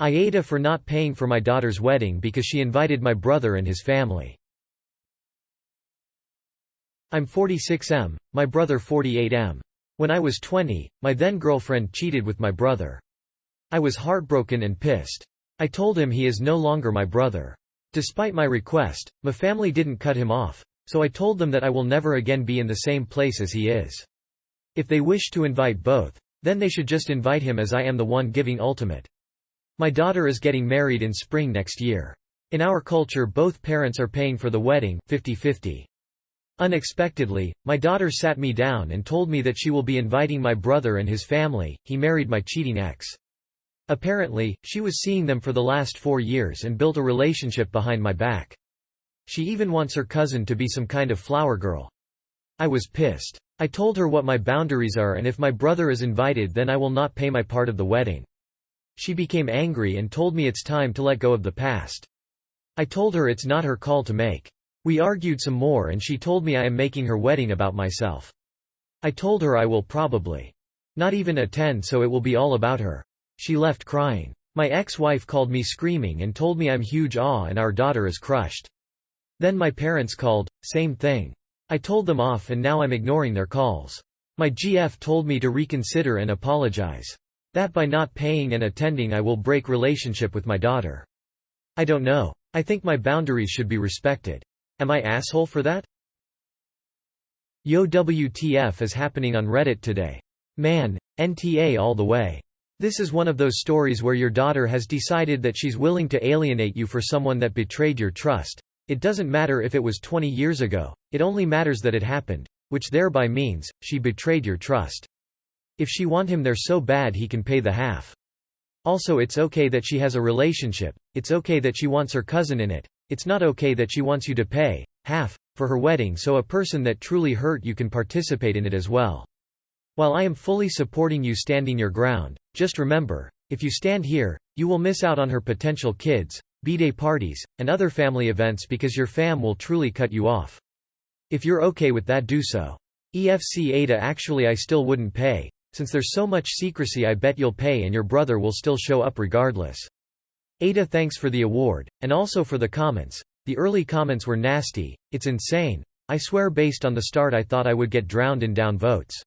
AITA for not paying for my daughter's wedding because she invited my brother and his family. I'm 46M, my brother 48M. When I was 20, my then-girlfriend cheated with my brother. I was heartbroken and pissed. I told him he is no longer my brother. Despite my request, my family didn't cut him off, so I told them that I will never again be in the same place as he is. If they wish to invite both, then they should just invite him, as I am the one giving ultimate. My daughter is getting married in spring next year. In our culture, both parents are paying for the wedding, 50-50. Unexpectedly, my daughter sat me down and told me that she will be inviting my brother and his family. He married my cheating ex. Apparently, she was seeing them for the last 4 years and built a relationship behind my back. She even wants her cousin to be some kind of flower girl. I was pissed. I told her what my boundaries are, and if my brother is invited, then I will not pay my part of the wedding. She became angry and told me it's time to let go of the past. I told her it's not her call to make. We argued some more and she told me I am making her wedding about myself. I told her I will probably not even attend, so it will be all about her. She left crying. My ex-wife called me screaming and told me I'm huge and our daughter is crushed. Then my parents called, same thing. I told them off and now I'm ignoring their calls. My GF told me to reconsider and apologize. That by not paying and attending I will break relationship with my daughter. I don't know. I think my boundaries should be respected. Am I asshole for that? Yo, WTF is happening on Reddit today. Man, NTA all the way. This is one of those stories where your daughter has decided that she's willing to alienate you for someone that betrayed your trust. It doesn't matter if it was 20 years ago, it only matters that it happened, which thereby means, she betrayed your trust. If she want him there so bad he can pay the half. Also, it's okay that she has a relationship, it's okay that she wants her cousin in it, it's not okay that she wants you to pay half for her wedding so a person that truly hurt you can participate in it as well. While I am fully supporting you standing your ground, just remember, if you stand here, you will miss out on her potential kids, b-day parties, and other family events because your fam will truly cut you off. If you're okay with that, do so. EFC AITA Actually I still wouldn't pay. Since there's so much secrecy, I bet you'll pay and your brother will still show up regardless. AITA Thanks for the award, and also for the comments. The early comments were nasty, it's insane. I swear based on the start I thought I would get drowned in down votes.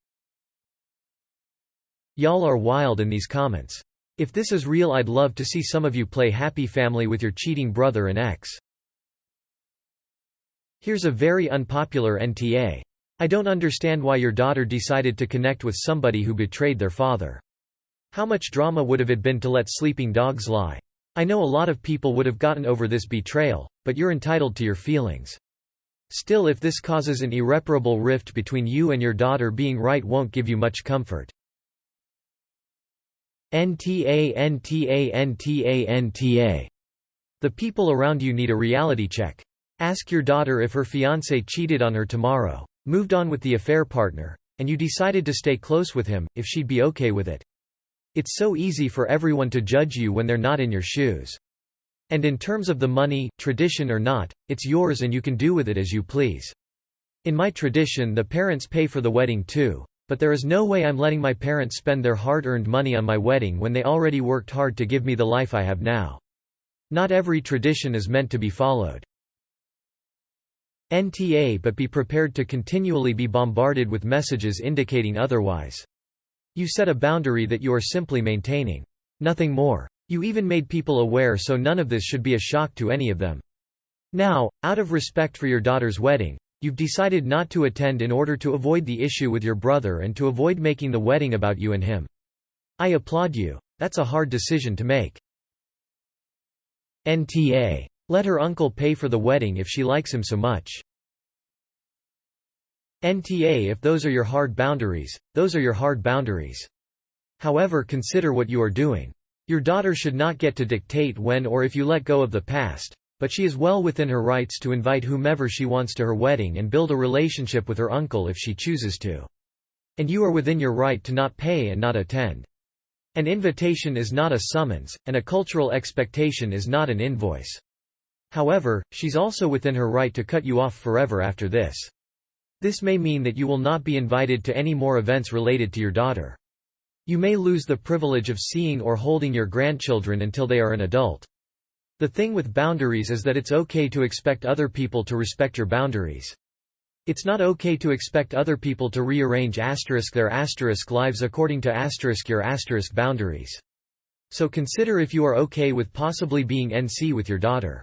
Y'all are wild in these comments. If this is real, I'd love to see some of you play happy family with your cheating brother and ex. Here's a very unpopular NTA. I don't understand why your daughter decided to connect with somebody who betrayed their father. How much drama would have it been to let sleeping dogs lie? I know a lot of people would have gotten over this betrayal, but you're entitled to your feelings. Still, if this causes an irreparable rift between you and your daughter, being right won't give you much comfort. NTA. The people around you need a reality check. Ask your daughter if her fiancé cheated on her tomorrow, moved on with the affair partner, and you decided to stay close with him, if she'd be okay with it. It's so easy for everyone to judge you when they're not in your shoes. And in terms of the money, tradition or not, it's yours and you can do with it as you please. In my tradition, the parents pay for the wedding too, but there is no way I'm letting my parents spend their hard-earned money on my wedding when they already worked hard to give me the life I have now. Not every tradition is meant to be followed. NTA But be prepared to continually be bombarded with messages indicating otherwise. You set a boundary that you are simply maintaining. Nothing more. You even made people aware, so none of this should be a shock to any of them. Now, out of respect for your daughter's wedding, you've decided not to attend in order to avoid the issue with your brother and to avoid making the wedding about you and him. I applaud you. That's a hard decision to make. NTA. Let her uncle pay for the wedding if she likes him so much. NTA If those are your hard boundaries, those are your hard boundaries. However, consider what you are doing. Your daughter should not get to dictate when or if you let go of the past, but she is well within her rights to invite whomever she wants to her wedding and build a relationship with her uncle if she chooses to. And you are within your right to not pay and not attend. An invitation is not a summons, and a cultural expectation is not an invoice. However, she's also within her right to cut you off forever after this. This may mean that you will not be invited to any more events related to your daughter. You may lose the privilege of seeing or holding your grandchildren until they are an adult. The thing with boundaries is that it's okay to expect other people to respect your boundaries. It's not okay to expect other people to rearrange their lives according to your boundaries. So consider if you are okay with possibly being NC with your daughter.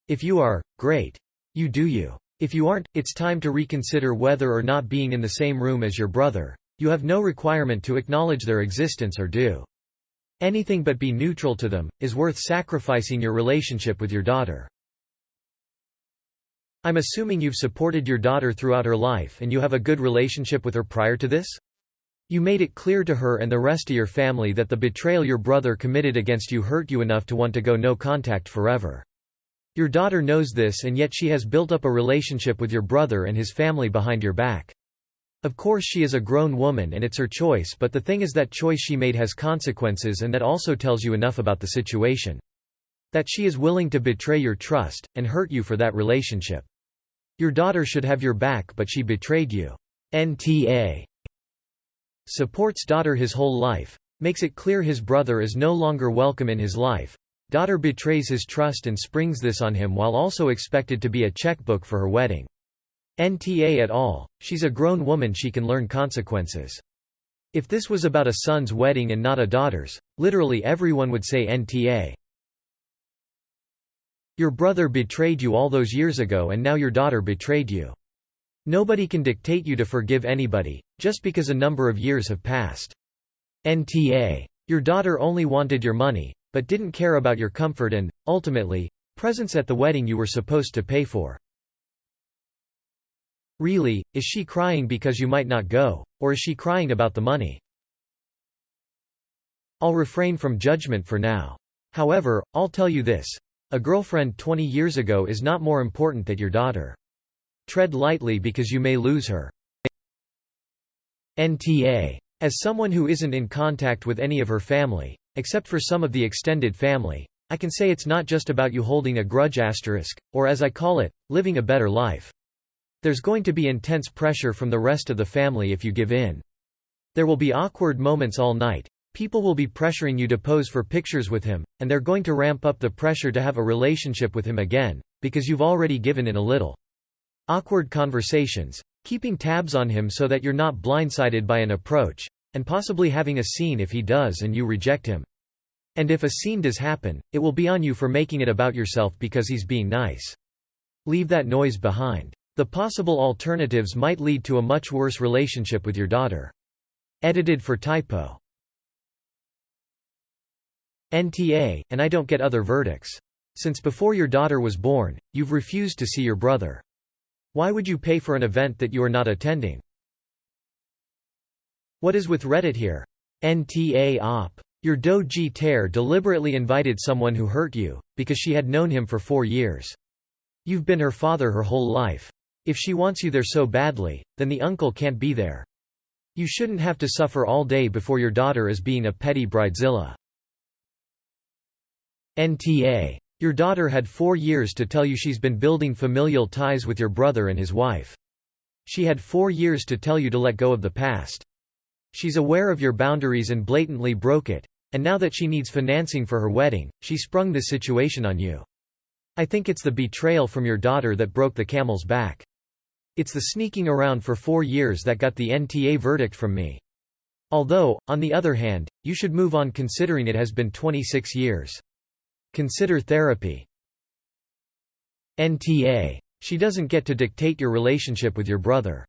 If you are, great. You do you. If you aren't, it's time to reconsider whether or not being in the same room as your brother. You have no requirement to acknowledge their existence or do anything but be neutral to them, is worth sacrificing your relationship with your daughter. I'm assuming you've supported your daughter throughout her life and you have a good relationship with her prior to this? You made it clear to her and the rest of your family that the betrayal your brother committed against you hurt you enough to want to go no contact forever. Your daughter knows this, and yet she has built up a relationship with your brother and his family behind your back. Of course she is a grown woman and it's her choice, but the thing is that choice she made has consequences, and that also tells you enough about the situation. That she is willing to betray your trust, and hurt you for that relationship. Your daughter should have your back, but she betrayed you. NTA. Supports daughter his whole life. Makes it clear his brother is no longer welcome in his life. Daughter betrays his trust and springs this on him while also expected to be a checkbook for her wedding. NTA at all. She's a grown woman, she can learn consequences. If this was about a son's wedding and not a daughter's, literally everyone would say NTA. Your brother betrayed you all those years ago and now your daughter betrayed you. Nobody can dictate you to forgive anybody, just because a number of years have passed. NTA. Your daughter only wanted your money, but didn't care about your comfort and, ultimately, presents at the wedding you were supposed to pay for. Really, is she crying because you might not go, or is she crying about the money? I'll refrain from judgment for now. However, I'll tell you this. A girlfriend 20 years ago is not more important than your daughter. Tread lightly because you may lose her. NTA. As someone who isn't in contact with any of her family, except for some of the extended family, I can say it's not just about you holding a grudge or as I call it, living a better life. There's going to be intense pressure from the rest of the family if you give in. There will be awkward moments all night. People will be pressuring you to pose for pictures with him, and they're going to ramp up the pressure to have a relationship with him again, because you've already given in a little. Awkward conversations, keeping tabs on him so that you're not blindsided by an approach, and possibly having a scene if he does and you reject him. And if a scene does happen, it will be on you for making it about yourself because he's being nice. Leave that noise behind. The possible alternatives might lead to a much worse relationship with your daughter. Edited for typo. NTA, and I don't get other verdicts. Since before your daughter was born, you've refused to see your brother. Why would you pay for an event that you are not attending? What is with Reddit here? NTA op. Your doji tear deliberately invited someone who hurt you, because she had known him for 4 years. You've been her father her whole life. If she wants you there so badly, then the uncle can't be there. You shouldn't have to suffer all day before your daughter is being a petty bridezilla. NTA. Your daughter had 4 years to tell you she's been building familial ties with your brother and his wife. She had 4 years to tell you to let go of the past. She's aware of your boundaries and blatantly broke it, and now that she needs financing for her wedding, she sprung this situation on you. I think it's the betrayal from your daughter that broke the camel's back. It's the sneaking around for 4 years that got the NTA verdict from me. Although, on the other hand, you should move on considering it has been 26 years. Consider therapy. NTA. She doesn't get to dictate your relationship with your brother.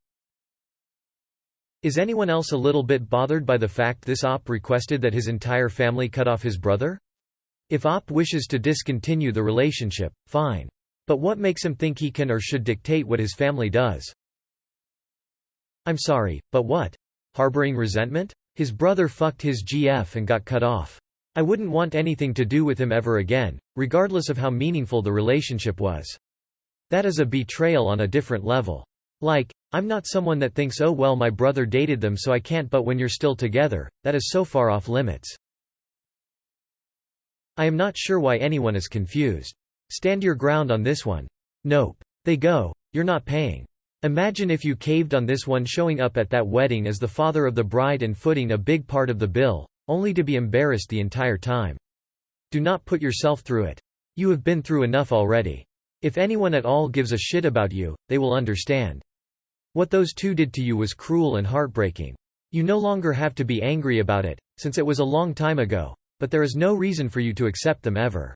Is anyone else a little bit bothered by the fact this op requested that his entire family cut off his brother? If op wishes to discontinue the relationship, fine. But what makes him think he can or should dictate what his family does? I'm sorry, but what? Harboring resentment? His brother fucked his GF and got cut off. I wouldn't want anything to do with him ever again, regardless of how meaningful the relationship was. That is a betrayal on a different level. Like, I'm not someone that thinks, oh well, my brother dated them so I can't, but when you're still together, that is so far off limits. I am not sure why anyone is confused. Stand your ground on this one. Nope. They go, you're not paying. Imagine if you caved on this one, showing up at that wedding as the father of the bride and footing a big part of the bill, only to be embarrassed the entire time. Do not put yourself through it. You have been through enough already. If anyone at all gives a shit about you, they will understand. What those two did to you was cruel and heartbreaking. You no longer have to be angry about it, since it was a long time ago, but there is no reason for you to accept them ever.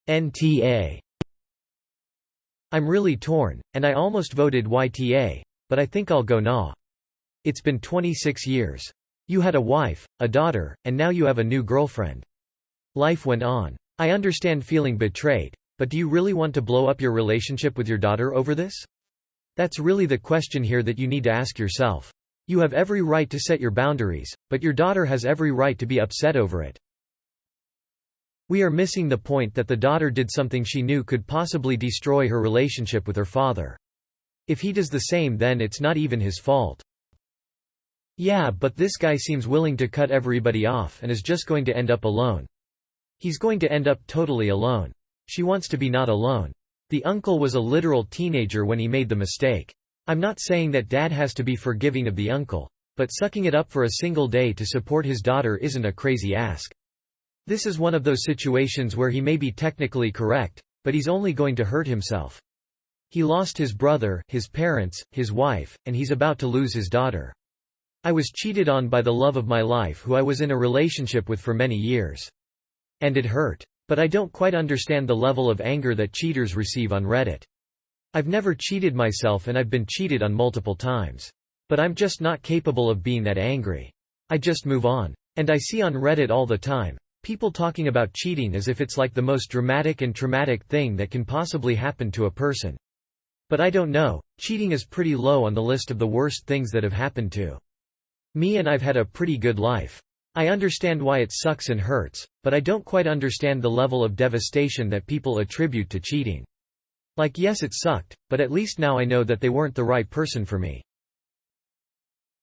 NTA. I'm really torn, and I almost voted YTA, but I think I'll go nah. It's been 26 years. You had a wife, a daughter, and now you have a new girlfriend. Life went on. I understand feeling betrayed, but do you really want to blow up your relationship with your daughter over this? That's really the question here that you need to ask yourself. You have every right to set your boundaries, but your daughter has every right to be upset over it. We are missing the point that the daughter did something she knew could possibly destroy her relationship with her father. If he does the same, then it's not even his fault. Yeah, but this guy seems willing to cut everybody off and is just going to end up alone. He's going to end up totally alone. She wants to be not alone. The uncle was a literal teenager when he made the mistake. I'm not saying that dad has to be forgiving of the uncle, but sucking it up for a single day to support his daughter isn't a crazy ask. This is one of those situations where he may be technically correct, but he's only going to hurt himself. He lost his brother, his parents, his wife, and he's about to lose his daughter. I was cheated on by the love of my life who I was in a relationship with for many years. And it hurt. But I don't quite understand the level of anger that cheaters receive on Reddit. I've never cheated myself and I've been cheated on multiple times. But I'm just not capable of being that angry. I just move on. And I see on Reddit all the time, people talking about cheating as if it's like the most dramatic and traumatic thing that can possibly happen to a person. But I don't know, cheating is pretty low on the list of the worst things that have happened to me, and I've had a pretty good life. I understand why it sucks and hurts, but I don't quite understand the level of devastation that people attribute to cheating. Like, yes, it sucked, but at least now I know that they weren't the right person for me.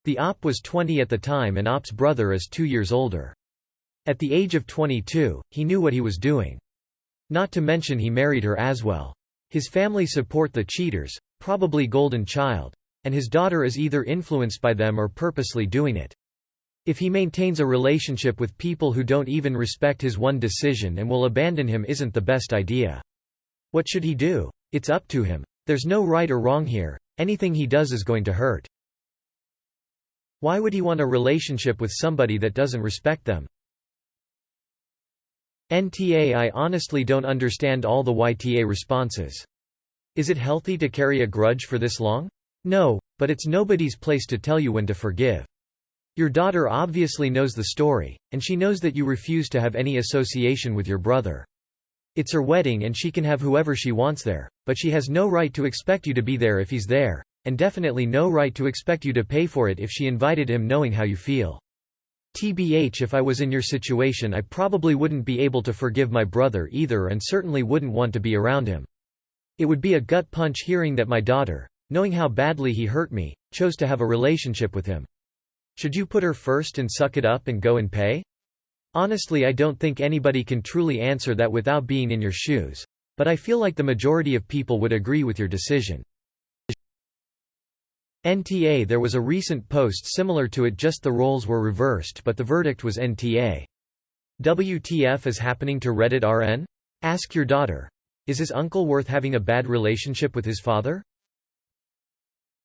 The op was 20 at the time and op's brother is 2 years older. At the age of 22, he knew what he was doing. Not to mention he married her as well. His family support the cheaters, probably golden child, and his daughter is either influenced by them or purposely doing it. If he maintains a relationship with people who don't even respect his one decision and will abandon him, isn't the best idea. What should he do? It's up to him. There's no right or wrong here. Anything he does is going to hurt. Why would he want a relationship with somebody that doesn't respect them? NTA. I honestly don't understand all the YTA responses. Is it healthy to carry a grudge for this long? No, but it's nobody's place to tell you when to forgive. Your daughter obviously knows the story, and she knows that you refuse to have any association with your brother. It's her wedding and she can have whoever she wants there, but she has no right to expect you to be there if he's there, and definitely no right to expect you to pay for it if she invited him knowing how you feel. TBH, if I was in your situation, I probably wouldn't be able to forgive my brother either and certainly wouldn't want to be around him. It would be a gut punch hearing that my daughter, knowing how badly he hurt me, chose to have a relationship with him. Should you put her first and suck it up and go and pay? Honestly, I don't think anybody can truly answer that without being in your shoes, but I feel like the majority of people would agree with your decision. NTA. There was a recent post similar to it, just the roles were reversed, but the verdict was NTA. WTF is happening to Reddit RN? Ask your daughter. Is his uncle worth having a bad relationship with his father?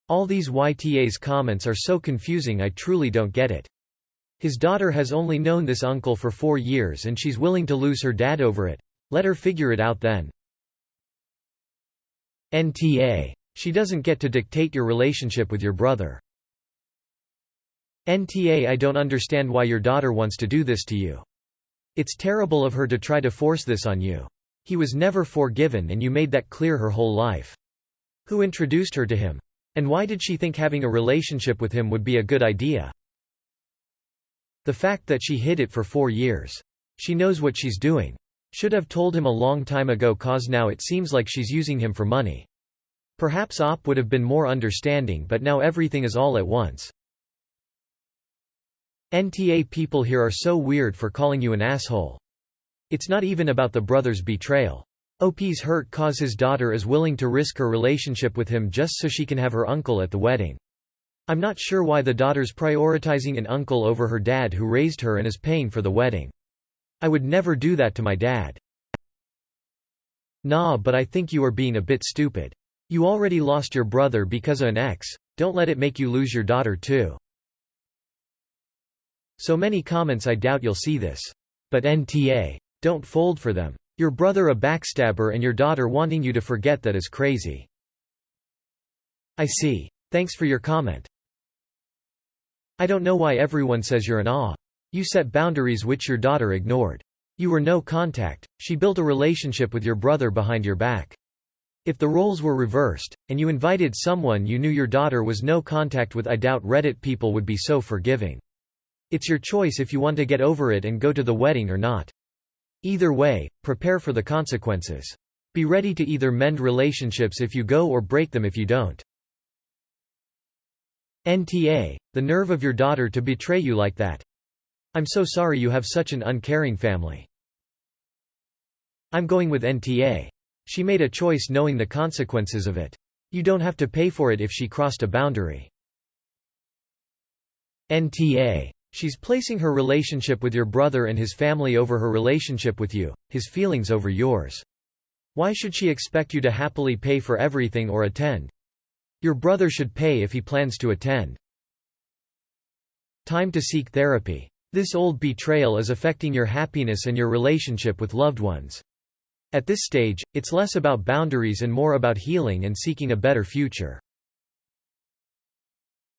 All these YTA's comments are so confusing, I truly don't get it. His daughter has only known this uncle for 4 years and she's willing to lose her dad over it. Let her figure it out then. NTA. She doesn't get to dictate your relationship with your brother. NTA. I don't understand why your daughter wants to do this to you. It's terrible of her to try to force this on you. He was never forgiven and you made that clear her whole life. Who introduced her to him? And why did she think having a relationship with him would be a good idea? The fact that she hid it for 4 years. She knows what she's doing. Should have told him a long time ago, cause now it seems like she's using him for money. Perhaps Op would have been more understanding, but now everything is all at once. NTA. People here are so weird for calling you an asshole. It's not even about the brother's betrayal. OP's hurt cause his daughter is willing to risk her relationship with him just so she can have her uncle at the wedding. I'm not sure why the daughter's prioritizing an uncle over her dad who raised her and is paying for the wedding. I would never do that to my dad. Nah, but I think you are being a bit stupid. You already lost your brother because of an ex, don't let it make you lose your daughter too. So many comments, I doubt you'll see this. But NTA. Don't fold for them. Your brother a backstabber and your daughter wanting you to forget that is crazy. I see. Thanks for your comment. I don't know why everyone says you're an aw. You set boundaries which your daughter ignored. You were no contact, she built a relationship with your brother behind your back. If the roles were reversed, and you invited someone you knew your daughter was no contact with, I doubt Reddit people would be so forgiving. It's your choice if you want to get over it and go to the wedding or not. Either way, prepare for the consequences. Be ready to either mend relationships if you go or break them if you don't. NTA, the nerve of your daughter to betray you like that. I'm so sorry you have such an uncaring family. I'm going with NTA. She made a choice knowing the consequences of it. You don't have to pay for it if she crossed a boundary. NTA. She's placing her relationship with your brother and his family over her relationship with you, his feelings over yours. Why should she expect you to happily pay for everything or attend? Your brother should pay if he plans to attend. Time to seek therapy. This old betrayal is affecting your happiness and your relationship with loved ones. At this stage, it's less about boundaries and more about healing and seeking a better future.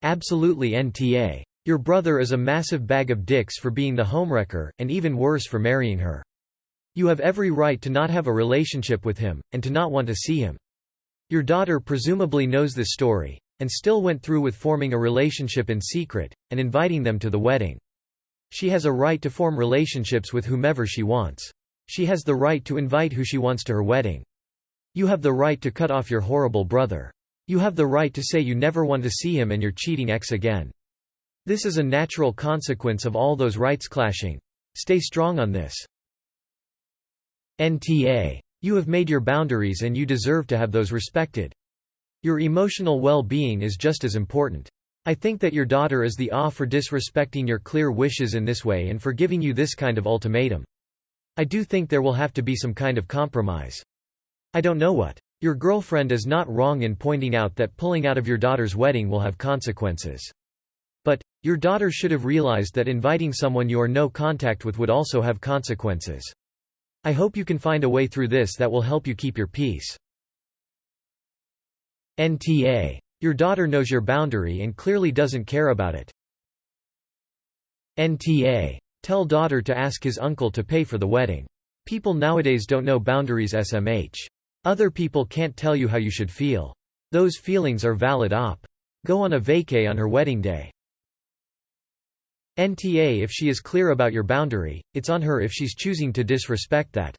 Absolutely NTA. Your brother is a massive bag of dicks for being the homewrecker, and even worse for marrying her. You have every right to not have a relationship with him, and to not want to see him. Your daughter presumably knows this story, and still went through with forming a relationship in secret, and inviting them to the wedding. She has a right to form relationships with whomever she wants. She has the right to invite who she wants to her wedding. You have the right to cut off your horrible brother. You have the right to say you never want to see him and your cheating ex again. This is a natural consequence of all those rights clashing. Stay strong on this. NTA. You have made your boundaries and you deserve to have those respected. Your emotional well-being is just as important. I think that your daughter is the awe for disrespecting your clear wishes in this way and for giving you this kind of ultimatum. I do think there will have to be some kind of compromise. I don't know what. Your girlfriend is not wrong in pointing out that pulling out of your daughter's wedding will have consequences. But, your daughter should have realized that inviting someone you are no contact with would also have consequences. I hope you can find a way through this that will help you keep your peace. NTA. Your daughter knows your boundary and clearly doesn't care about it. NTA. Tell daughter to ask his uncle to pay for the wedding. People nowadays don't know boundaries SMH. Other people can't tell you how you should feel. Those feelings are valid op. Go on a vacay on her wedding day. NTA. If she is clear about your boundary, it's on her if she's choosing to disrespect that.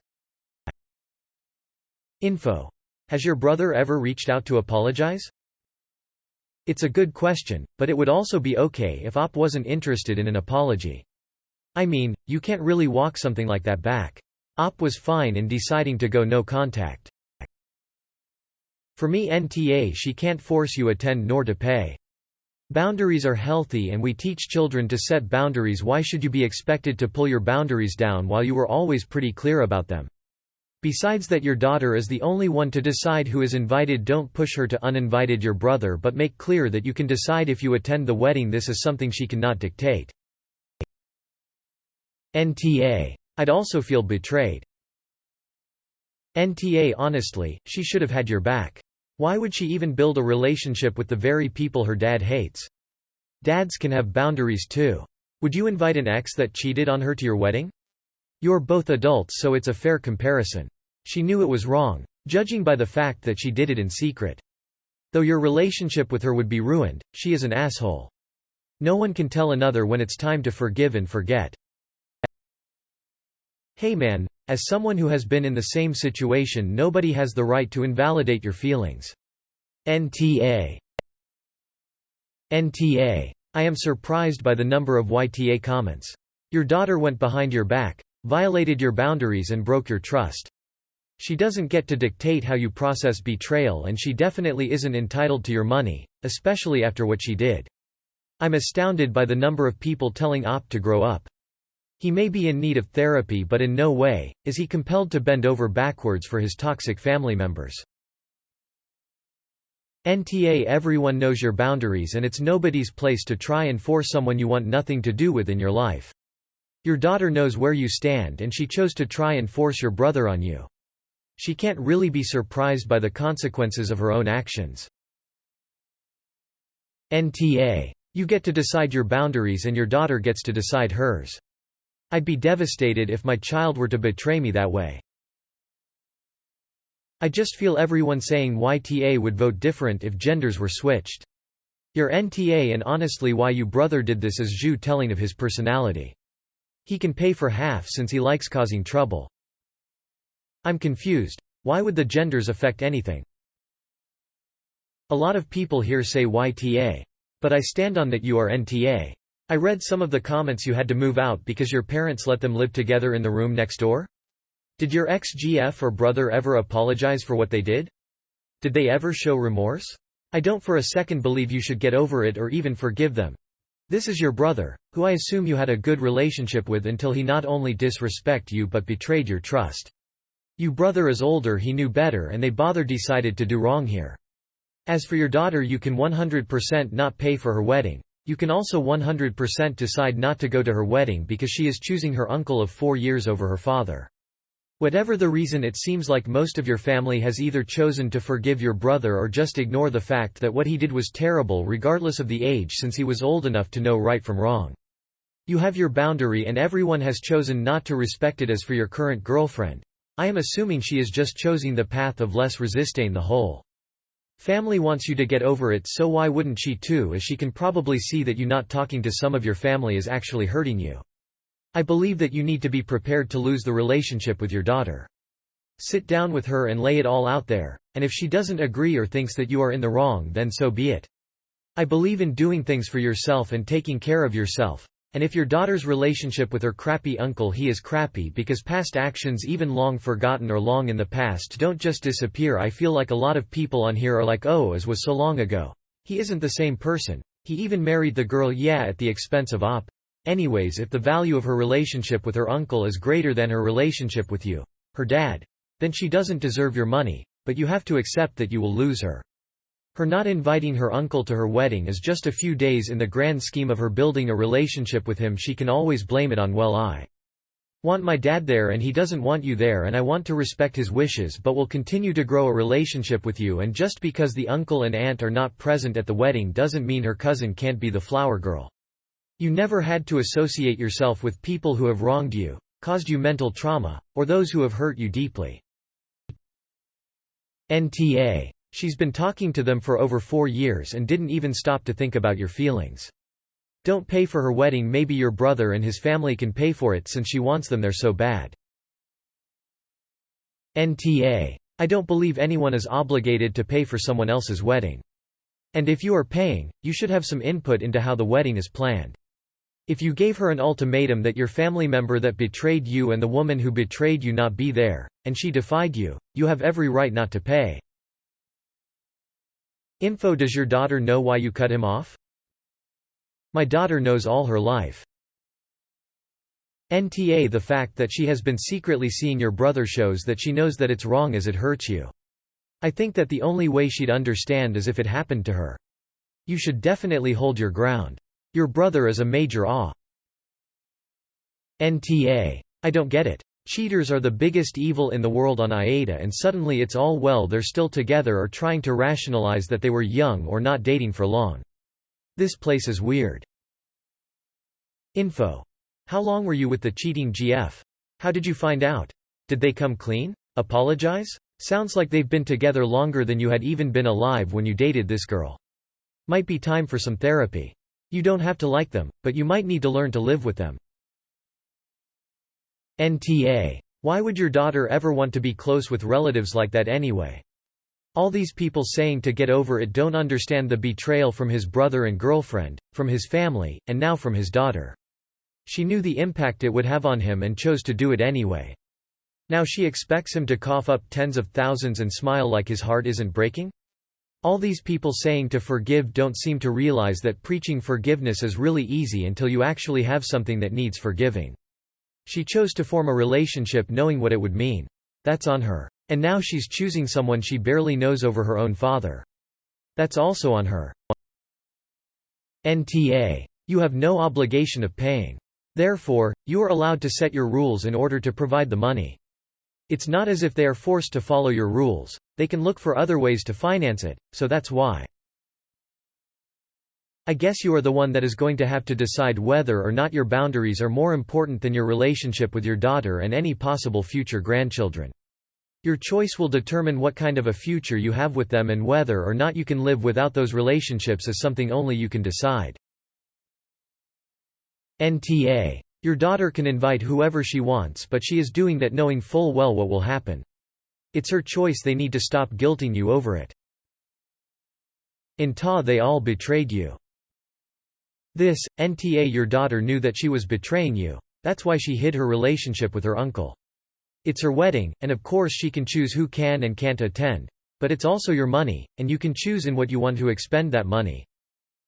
Info. Has your brother ever reached out to apologize? It's a good question, but it would also be okay if OP wasn't interested in an apology. I mean, you can't really walk something like that back. OP was fine in deciding to go no contact. For me NTA. She can't force you attend nor to pay. Boundaries are healthy and we teach children to set boundaries. Why should you be expected to pull your boundaries down while you were always pretty clear about them? Besides that, your daughter is the only one to decide who is invited. Don't push her to uninvited your brother, but make clear that you can decide if you attend the wedding. This is something she cannot dictate. NTA. I'd also feel betrayed. NTA. Honestly, she should have had your back. Why would she even build a relationship with the very people her dad hates? Dads can have boundaries too. Would you invite an ex that cheated on her to your wedding? You're both adults, so it's a fair comparison. She knew it was wrong, judging by the fact that she did it in secret. Though your relationship with her would be ruined, she is an asshole. No one can tell another when it's time to forgive and forget. Hey man, as someone who has been in the same situation, nobody has the right to invalidate your feelings. NTA. NTA. I am surprised by the number of YTA comments. Your daughter went behind your back, violated your boundaries and broke your trust. She doesn't get to dictate how you process betrayal, and she definitely isn't entitled to your money, especially after what she did. I'm astounded by the number of people telling Op to grow up. He may be in need of therapy, but in no way is he compelled to bend over backwards for his toxic family members. NTA Everyone knows your boundaries, and it's nobody's place to try and force someone you want nothing to do with in your life. Your daughter knows where you stand, and she chose to try and force your brother on you. She can't really be surprised by the consequences of her own actions. NTA. You get to decide your boundaries and your daughter gets to decide hers. I'd be devastated if my child were to betray me that way. I just feel everyone saying YTA would vote different if genders were switched. Your NTA, and honestly why you brother did this is Zhu telling of his personality. He can pay for half since he likes causing trouble. I'm confused. Why would the genders affect anything? A lot of people here say YTA. But I stand on that you are NTA. I read some of the comments you had to move out because your parents let them live together in the room next door? Did your ex-GF or brother ever apologize for what they did? Did they ever show remorse? I don't for a second believe you should get over it or even forgive them. This is your brother, who I assume you had a good relationship with until he not only disrespected you but betrayed your trust. Your brother is older, he knew better, and they decided to do wrong here. As for your daughter, you can 100% not pay for her wedding. You can also 100% decide not to go to her wedding because she is choosing her uncle of 4 years over her father. Whatever the reason, it seems like most of your family has either chosen to forgive your brother or just ignore the fact that what he did was terrible regardless of the age, since he was old enough to know right from wrong. You have your boundary and everyone has chosen not to respect it. As for your current girlfriend, I am assuming she is just choosing the path of less resistance. The whole family wants you to get over it, so why wouldn't she too, as she can probably see that you not talking to some of your family is actually hurting you. I believe that you need to be prepared to lose the relationship with your daughter. Sit down with her and lay it all out there, and if she doesn't agree or thinks that you are in the wrong, then so be it. I believe in doing things for yourself and taking care of yourself. And if your daughter's relationship with her crappy uncle, he is crappy because past actions, even long forgotten or long in the past, don't just disappear. I feel like a lot of people on here are like, oh, as was so long ago. He isn't the same person. He even married the girl, yeah, at the expense of Op. Anyways, if the value of her relationship with her uncle is greater than her relationship with you, her dad, then she doesn't deserve your money, but you have to accept that you will lose her. Her not inviting her uncle to her wedding is just a few days in the grand scheme of her building a relationship with him. She can always blame it on, well, I want my dad there and he doesn't want you there, and I want to respect his wishes but will continue to grow a relationship with you. And just because the uncle and aunt are not present at the wedding doesn't mean her cousin can't be the flower girl. You never had to associate yourself with people who have wronged you, caused you mental trauma, or those who have hurt you deeply. NTA. She's been talking to them for over 4 years and didn't even stop to think about your feelings. Don't pay for her wedding. Maybe your brother and his family can pay for it since she wants them there so bad. NTA. I don't believe anyone is obligated to pay for someone else's wedding. And if you are paying, you should have some input into how the wedding is planned. If you gave her an ultimatum that your family member that betrayed you and the woman who betrayed you not be there, and she defied you, you have every right not to pay. Info. Does your daughter know why you cut him off? My daughter knows all her life. NTA. The fact that she has been secretly seeing your brother shows that she knows that it's wrong as it hurts you. I think that the only way she'd understand is if it happened to her. You should definitely hold your ground. Your brother is a major awe. NTA. I don't get it. Cheaters are the biggest evil in the world on AITA, and suddenly it's all well, they're still together, or trying to rationalize that they were young or not dating for long. This place is weird. Info. How long were you with the cheating GF? How did you find out? Did they come clean? Apologize? Sounds like they've been together longer than you had even been alive when you dated this girl. Might be time for some therapy. You don't have to like them, but you might need to learn to live with them. NTA. Why would your daughter ever want to be close with relatives like that anyway? All these people saying to get over it don't understand the betrayal from his brother and girlfriend, from his family, and now from his daughter. She knew the impact it would have on him and chose to do it anyway. Now she expects him to cough up tens of thousands and smile like his heart isn't breaking? All these people saying to forgive don't seem to realize that preaching forgiveness is really easy until you actually have something that needs forgiving. She chose to form a relationship knowing what it would mean. That's on her. And now she's choosing someone she barely knows over her own father. That's also on her. NTA. You have no obligation of paying. Therefore, you are allowed to set your rules in order to provide the money. It's not as if they are forced to follow your rules. They can look for other ways to finance it, so that's why. I guess you are the one that is going to have to decide whether or not your boundaries are more important than your relationship with your daughter and any possible future grandchildren. Your choice will determine what kind of a future you have with them and whether or not you can live without those relationships is something only you can decide. NTA. Your daughter can invite whoever she wants, but she is doing that knowing full well what will happen. It's her choice. They need to stop guilting you over it. AITA. They all betrayed you. This, NTA. Your daughter knew that she was betraying you. That's why she hid her relationship with her uncle. It's her wedding, and of course she can choose who can and can't attend. But it's also your money, and you can choose in what you want to expend that money.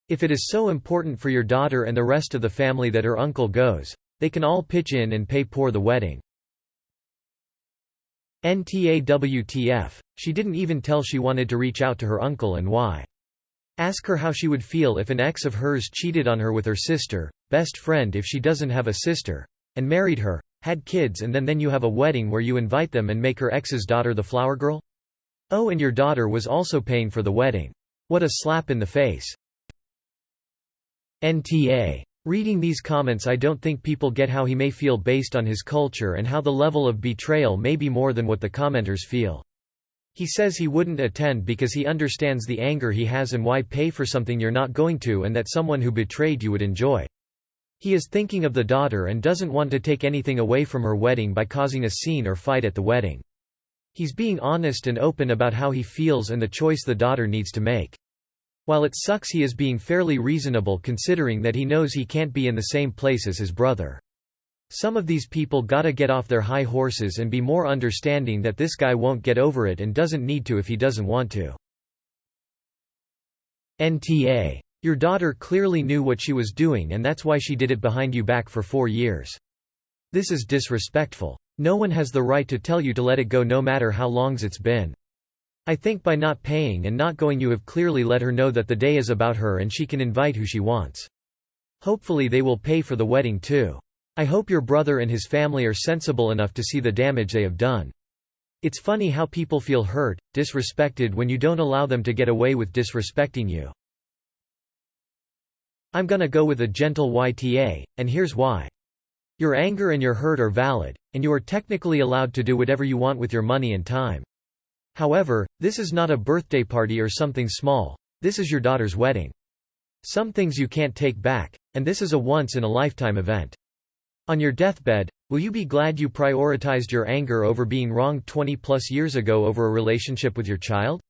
If it is so important for your daughter and the rest of the family that her uncle goes, they can all pitch in and pay for the wedding. NTA. WTF. She didn't even tell she wanted to reach out to her uncle and why. Ask her how she would feel if an ex of hers cheated on her with her sister, best friend if she doesn't have a sister, and married her, had kids, and then you have a wedding where you invite them and make her ex's daughter the flower girl? Oh, and your daughter was also paying for the wedding. What a slap in the face. NTA. Reading these comments, I don't think people get how he may feel based on his culture and how the level of betrayal may be more than what the commenters feel. He says he wouldn't attend because he understands the anger he has and why pay for something you're not going to and that someone who betrayed you would enjoy. He is thinking of the daughter and doesn't want to take anything away from her wedding by causing a scene or fight at the wedding. He's being honest and open about how he feels and the choice the daughter needs to make. While it sucks, he is being fairly reasonable considering that he knows he can't be in the same place as his brother. Some of these people gotta get off their high horses and be more understanding that this guy won't get over it and doesn't need to if he doesn't want to. NTA. Your daughter clearly knew what she was doing and that's why she did it behind your back for 4 years. This is disrespectful. No one has the right to tell you to let it go no matter how long it's been. I think by not paying and not going you have clearly let her know that the day is about her and she can invite who she wants. Hopefully they will pay for the wedding too. I hope your brother and his family are sensible enough to see the damage they have done. It's funny how people feel hurt, disrespected when you don't allow them to get away with disrespecting you. I'm gonna go with a gentle YTA, and here's why. Your anger and your hurt are valid, and you are technically allowed to do whatever you want with your money and time. However, this is not a birthday party or something small. This is your daughter's wedding. Some things you can't take back, and this is a once-in-a-lifetime event. On your deathbed, will you be glad you prioritized your anger over being wronged 20+ years ago over a relationship with your child?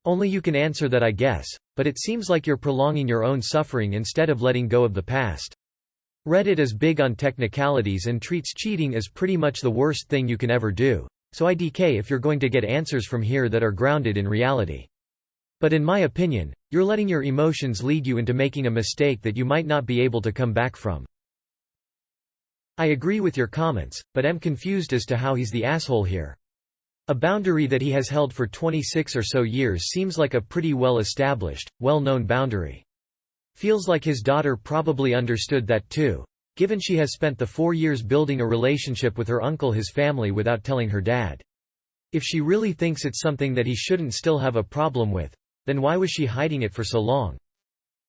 Only you can answer that, I guess, but it seems like you're prolonging your own suffering instead of letting go of the past. Reddit is big on technicalities and treats cheating as pretty much the worst thing you can ever do, so IDK if you're going to get answers from here that are grounded in reality. But in my opinion, you're letting your emotions lead you into making a mistake that you might not be able to come back from. I agree with your comments, but am confused as to how he's the asshole here. A boundary that he has held for 26 or so years seems like a pretty well-established, well-known boundary. Feels like his daughter probably understood that too, given she has spent the 4 years building a relationship with her uncle, his family, without telling her dad. If she really thinks it's something that he shouldn't still have a problem with, then why was she hiding it for so long?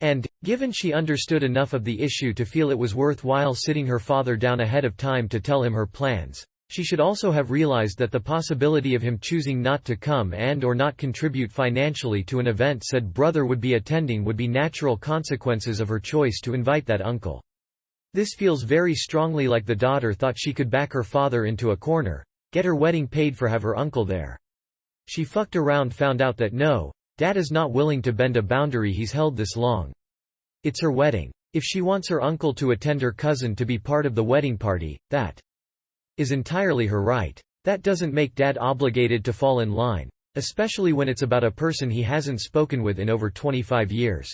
And, given she understood enough of the issue to feel it was worthwhile sitting her father down ahead of time to tell him her plans, she should also have realized that the possibility of him choosing not to come and or not contribute financially to an event said brother would be attending would be natural consequences of her choice to invite that uncle. This feels very strongly like the daughter thought she could back her father into a corner, get her wedding paid for, have her uncle there. She fucked around, found out that no, dad is not willing to bend a boundary he's held this long. It's her wedding. If she wants her uncle to attend her cousin to be part of the wedding party, that is entirely her right. That doesn't make dad obligated to fall in line, especially when it's about a person he hasn't spoken with in over 25 years.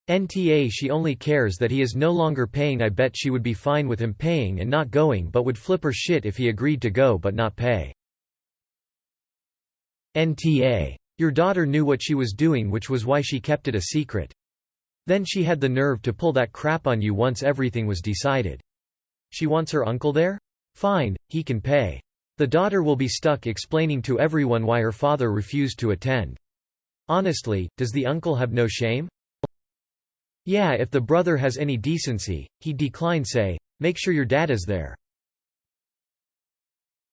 NTA She only cares that he is no longer paying. I bet she would be fine with him paying and not going, but would flip her shit if he agreed to go but not pay. NTA Your daughter knew what she was doing, which was why she kept it a secret. Then she had the nerve to pull that crap on you once everything was decided. She wants her uncle there? Fine, he can pay. The daughter will be stuck explaining to everyone why her father refused to attend. Honestly, does the uncle have no shame? Yeah, if the brother has any decency, he'd decline, say, make sure your dad is there.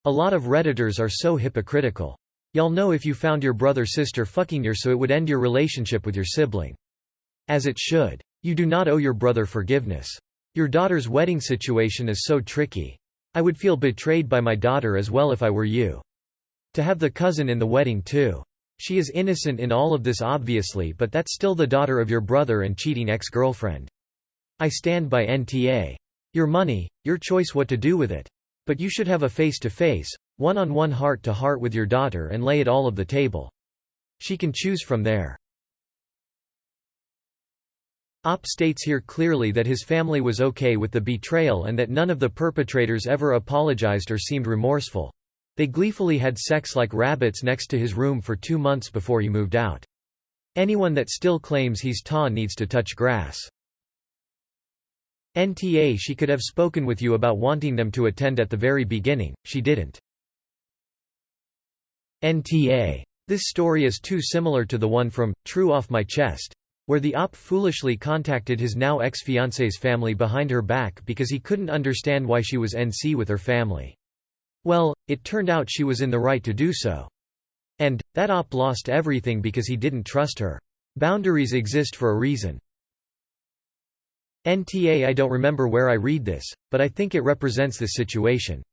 A lot of Redditors are so hypocritical. Y'all know if you found your brother/sister fucking your, so it would end your relationship with your sibling. As it should. You do not owe your brother forgiveness. Your daughter's wedding situation is so tricky. I would feel betrayed by my daughter as well if I were you. To have the cousin in the wedding too. She is innocent in all of this obviously, but that's still the daughter of your brother and cheating ex-girlfriend. I stand by NTA. Your money, your choice what to do with it. But you should have a face-to-face, one-on-one heart-to-heart with your daughter and lay it all on the table. She can choose from there. Opp states here clearly that his family was okay with the betrayal and that none of the perpetrators ever apologized or seemed remorseful. They gleefully had sex like rabbits next to his room for 2 months before he moved out. Anyone that still claims he's Ta needs to touch grass. NTA She could have spoken with you about wanting them to attend at the very beginning, she didn't. NTA This story is too similar to the one from True Off My Chest, where the Opp foolishly contacted his now ex-fiancée's family behind her back because he couldn't understand why she was NC with her family. Well, it turned out she was in the right to do so. And that Opp lost everything because he didn't trust her. Boundaries exist for a reason. NTA I don't remember where I read this, but I think it represents this situation.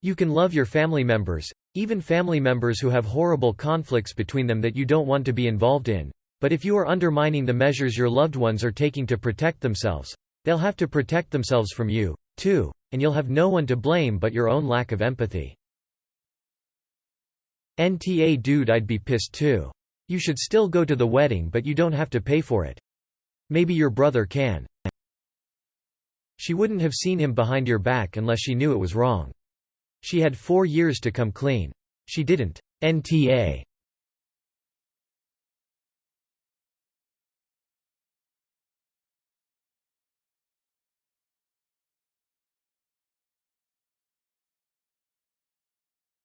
You can love your family members, even family members who have horrible conflicts between them that you don't want to be involved in, but if you are undermining the measures your loved ones are taking to protect themselves, they'll have to protect themselves from you, too, and you'll have no one to blame but your own lack of empathy. NTA Dude I'd be pissed too. You should still go to the wedding but you don't have to pay for it. Maybe your brother can. She wouldn't have seen him behind your back unless she knew it was wrong. She had 4 years to come clean. She didn't. NTA